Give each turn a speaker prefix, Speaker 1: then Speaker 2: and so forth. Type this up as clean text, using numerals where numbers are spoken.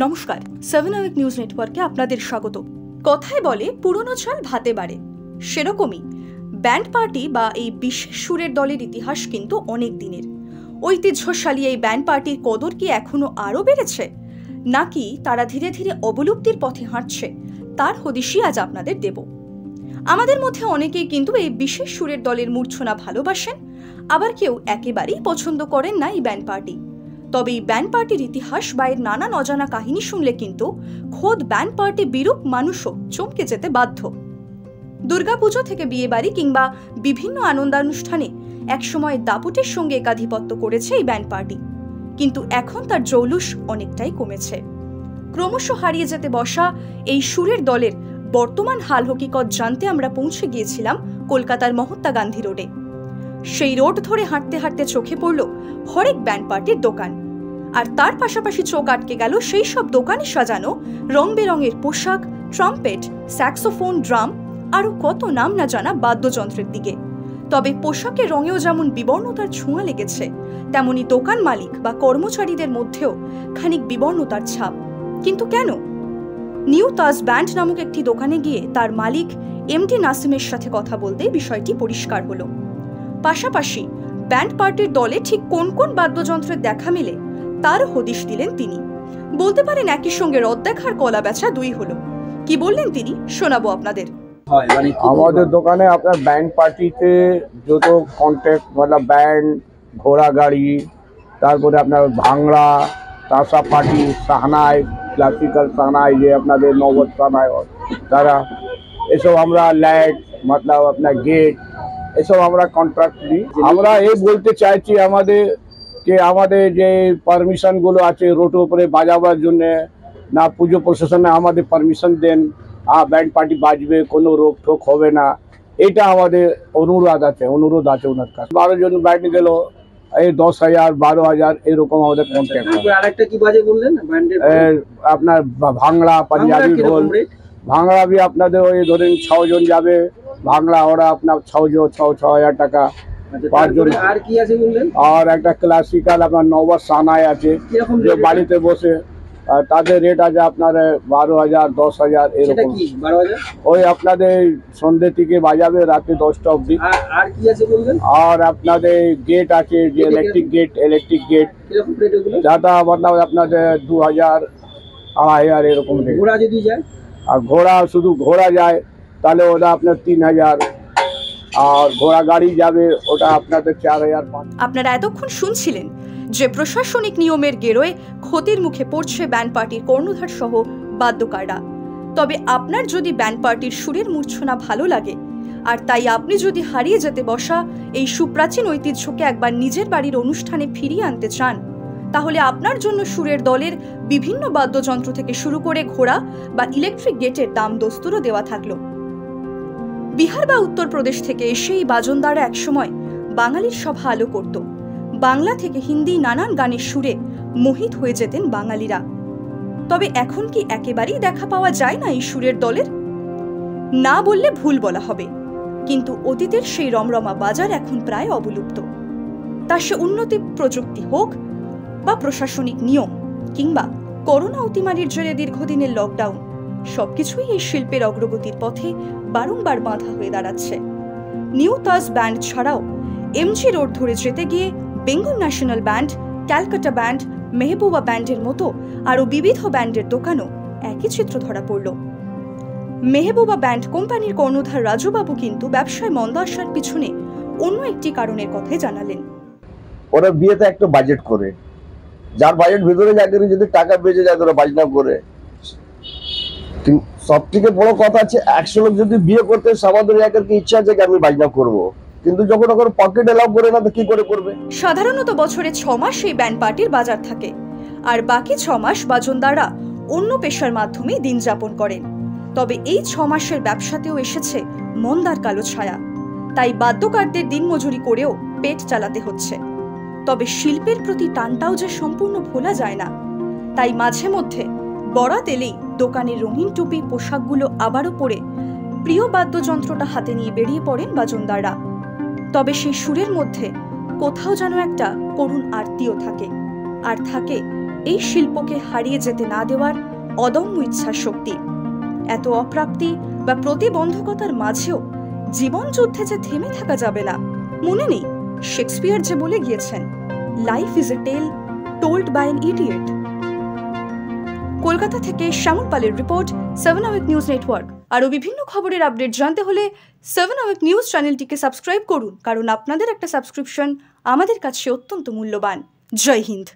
Speaker 1: নমস্কার, 7 hour news নেটওয়ার্কে আপনাদের স্বাগত। কথায় বলে পুরনো চাল ভাতে বাড়ে, সেরকমই ব্যান্ড পার্টি বা এই বিশেষ সুরের দলের ইতিহাস কিন্তু অনেক দিনের। ঐতিহ্যশালী এই ব্যান্ড পার্টির কদর কি এখনো আরও বেড়েছে, নাকি তারা ধীরে ধীরে অবলুপ্তির পথে হাঁটছে, তার হদিশই আজ আপনাদের দেব। আমাদের মধ্যে অনেকেই কিন্তু এই বিশেষ সুরের দলের মূর্ছনা ভালোবাসেন, আবার কেউ একেবারেই পছন্দ করেন না এই ব্যান্ড পার্টি। তবে এই ব্যান্ড পার্টির ইতিহাস বা এর নানান অজানা কাহিনী শুনলে কিন্তু খোদ ব্যান্ড পার্টি বিরূপ মানুষও চমকে যেতে বাধ্য। দুর্গাপুজো থেকে বিয়েবাড়ি কিংবা বিভিন্ন আনন্দানুষ্ঠানে একসময় দাপুটের সঙ্গে একাধিপত্য করেছে এই ব্যান্ড পার্টি, কিন্তু এখন তার জৌলুস অনেকটাই কমেছে। ক্রমশ হারিয়ে যেতে বসা এই সুরের দলের বর্তমান হাল হকিকত জানতে আমরা পৌঁছে গিয়েছিলাম কলকাতার মহাত্মা গান্ধী রোডে। সেই রোড ধরে হাঁটতে হাঁটতে চোখে পড়ল হরেক ব্যান্ড পার্টির দোকান, আর তার পাশাপাশি চোখ আটকে গেল সেই সব দোকানে সাজানো রং বেরঙের পোশাক, ট্রাম্পেট, স্যাক্সোফোন, ড্রাম, আরও কত নাম না জানা বাদ্যযন্ত্রের দিকে। তবে পোশাকের রঙেও যেমন বিবর্ণতার ছোঁয়া লেগেছে, তেমনি দোকান মালিক বা কর্মচারীদের মধ্যেও খানিক বিবর্ণতার ছাপ। কিন্তু কেন? নিউ তাজ ব্যান্ড নামক একটি দোকানে গিয়ে তার মালিক এমডি নাসিমের সাথে কথা বলতে বিষয়টি পরিষ্কার হলো। পাশাপাশি ব্যান্ড পার্টির দলে ঠিক কোন কোন বাদ্যযন্ত্রের দেখা মেলে তারও হদিশ দিলেন তিনি। বলতে পারেন একই সঙ্গে রদ দেখার কলা বেচা দুই হলো। কি বললেন তিনি, শোনাবো আপনাদের।
Speaker 2: আমাদের দোকানে আপনার ব্যান্ড পার্টিতে যত কন্ট্যাক্ট मतलब ব্যান্ড, ঘোড়া গাড়ি, তারপরে আপনার ভাংড়া, তাসা পার্টি, সাহনাই, ক্লাসিক্যাল সাহনাই, যে আপনাদের নগদ সাহনাই তারা, এসব আমরা লাইট मतलब আপনার গেট, এসব আমরা কন্ট্রাক্ট দিই। আমরা এই বলতে চাইছি আমাদের যে পারমিশনগুলো আছে রোডের উপরে বাজাবার জন্য, না পুজো প্রশাসনে আমাদের পারমিশন দেন, ব্যান্ড পার্টি বাজবে, কোনো রোক টোক হবে না, এটা আমাদের অনুরোধ আছে ওনার কাছে। 12 জন ব্যান্ড গেল, এই 10,000 12,000 এরকম আমাদের কন্ট্যাক্ট।
Speaker 3: আরেকটা কি বাজে বললেন
Speaker 2: আপনার ভাংড়া, পাঞ্জাবি ঢোল, ভাংড়া भी আপনাদের ওই ধরেন 6 জন যাবে ভাংড়া, ওরা আপনার 6,000 টাকা 5 জন।
Speaker 3: আর কি আছে বললেন?
Speaker 2: আর একটা ক্লাসিক্যাল আপনার নগদ সাহনাই আছে, যে বাড়িতে বসে তাদের রেট আছে আপনার 12,000 10,000 এরকম। ওই আপনাদের সন্ধ্যে থেকে বাজাবে রাতে 10টা অবধি।
Speaker 3: আর কি আছে বলবেন?
Speaker 2: আর আপনাদের গেট আছে, যে ইলেকট্রিক গেট যাটা मतलब আপনাদের 2,000 2,500 এরকম রেট।
Speaker 3: ঘোড়া যদি যায়,
Speaker 2: আর শুধু ঘোড়া যায় তাহলে ওটা আপনার 3,000, আর ঘোড়া গাড়ি যাবে ওটা আপনাদের 4,000 5,000।
Speaker 1: আপনারা এতক্ষণ শুনছিলেন যে প্রশাসনিক নিয়মের গেরোয় ক্ষতির মুখে পড়ছে ব্যান্ড পার্টির কর্ণধার সহ বাদ্যকাররা। তবে আপনার যদি ব্যান্ড পার্টির সুরের মূর্ছনা ভালো লাগে, আর তাই আপনি যদি হারিয়ে যেতে বসা এই সুপ্রাচীন ঐতিহ্যকে একবার নিজের বাড়ির অনুষ্ঠানে ফিরিয়ে আনতে চান, তাহলে আপনার জন্য সুরের দলের বিভিন্ন বাদ্যযন্ত্র থেকে শুরু করে ঘোড়া বা ইলেকট্রিক গেটের দাম দস্তুরও দেওয়া থাকলো। বিহার বা উত্তরপ্রদেশ থেকে এসে এই বাজনদাররা একসময় বাঙালির সভা আলো করত। বাংলা থেকে হিন্দি নানান গানের সুরে মোহিত হয়ে যেতেন বাঙালিরা। তবে এখন কি একেবারেই দেখা পাওয়া যায় না এই সুরের দলের? না বললে ভুল বলা হবে, কিন্তু অতীতের সেই রমরমা বাজার এখন প্রায় অবলুপ্ত। তা সে উন্নতি প্রযুক্তি হোক বা প্রশাসনিক নিয়ম, কিংবা করোনা অতিমারির জেরে দীর্ঘদিনের লকডাউন, সবকিছুই এই শিল্পের অগ্রগতির পথে বারংবার বাধা হয়ে দাঁড়াচ্ছে। নিউ তাজ ব্যান্ড ছাড়াও এমজি রোড ধরে যেতে গিয়ে Bengal national band, Calcutta band, Mehbooba ব্যান্ডের মতো আরও বিবিধ ব্যান্ডের দোকানও একই চিত্র ধরা পড়ল। মেহবুবা ব্যান্ড কোম্পানির কর্ণধার রাজুবাবু কিন্তু ব্যবসায় মন্দা আসার পিছনে অন্য একটি কারণের কথাই জানালেন।
Speaker 4: ওরা বিয়েতে একটা বাজেট করে, যার বাজেট ভিতরে যায় যদি টাকা বেঁচে যায় ওরা বাজনা করে। সব থেকে বড় কথা আছে, 100 লোক যদি বিয়ে করতে আমাদের একারকে ইচ্ছা আছে যে আমি বাজনা করব, কিন্তু যখন ওখানে পকেট এলাও করে না তো কি করে করবে?
Speaker 1: সাধারণত বছরে 6 মাস এই ব্যান্ড পার্টির বাজার থাকে, আর বাকি 6 মাস বাজনদাররা অন্য পেশার মাধ্যমে দিন যাপন করেন। তবে এই 6 মাসের ব্যবসাতেও এসেছে মন্দার কালো ছায়া, তাই বাদ্যকারদের দিনমজুরি করেও পেট চালাতে হচ্ছে। তবে শিল্পের প্রতি টানটাও যে সম্পূর্ণ ভোলা যায় না, তাই মাঝে মধ্যে বরাত এলেই দোকানের রঙিন টুপি পোশাকগুলো আবারও পরে প্রিয় বাদ্যযন্ত্রটা হাতে নিয়ে বেরিয়ে পড়েন বাজনদাররা। তবে সেই সুরের মধ্যে কোথাও যেন একটা করুণ আরতিও থাকে, আর থাকে এই শিল্পকে হারিয়ে যেতে না দেওয়ার অদম্য ইচ্ছা শক্তি। এত অপ্রাপ্তি বা প্রতিবন্ধকতার মাঝেও জীবন যুদ্ধে যে থেমে থাকা যাবে না। মনে নেই শেক্সপিয়ার যে বলে গিয়েছেন, life is a tale told by an idiot. Kolkata থেকে শ্যামল পালের রিপোর্ট, 7 আওয়ার নিউজ নেটওয়ার্ক। আরও বিভিন্ন খবরের আপডেট জানতে হলে 7 আওয়ার নিউজ চ্যানেলটিকে সাবস্ক্রাইব করুন, কারণ আপনাদের একটা সাবস্ক্রিপশন আমাদের কাছে অত্যন্ত মূল্যবান। জয় হিন্দ।